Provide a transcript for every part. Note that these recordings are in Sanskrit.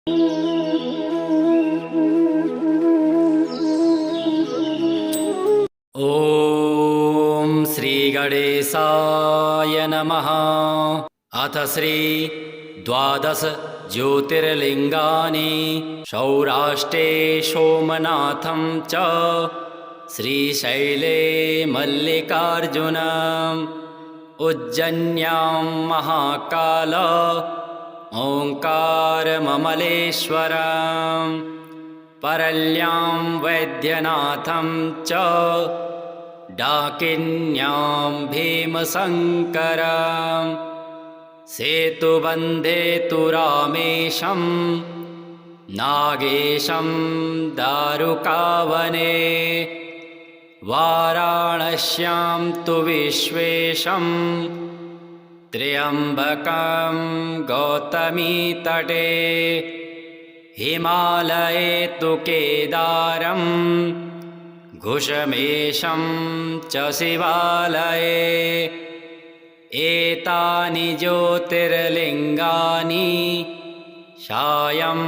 ॐ श्रीगणेशाय नमः। अथ श्री द्वादश ज्योतिर्लिङ्गानि सौराष्ट्रे सोमनाथं च श्रीशैले मल्लिकार्जुनम् उज्जन्यां महाकाल ओङ्कारममलेश्वरम् परल्यां वैद्यनाथं च डाकिन्यां भीमशङ्करं सेतुबन्धे तु रामेशं नागेशं दारुकावने वाराणस्यां तु विश्वेशं त्र्यम्बकं गौतमीतटे हिमालये तु केदारं घुषमेशं च शिवालये एतानि ज्योतिर्लिङ्गानि सायं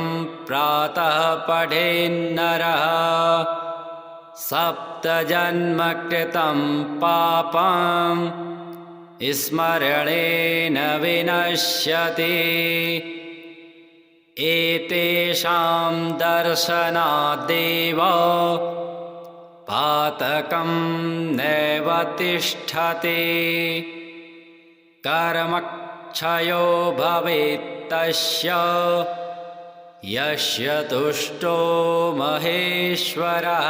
प्रातः पठेन्नरः सप्तजन्मकृतं पापं स्मरणेन विनश्यति एतेषां दर्शनादेव पातकं नैव तिष्ठति कर्मक्षयो भवेत्तस्य यस्य तुष्टो महेश्वरः।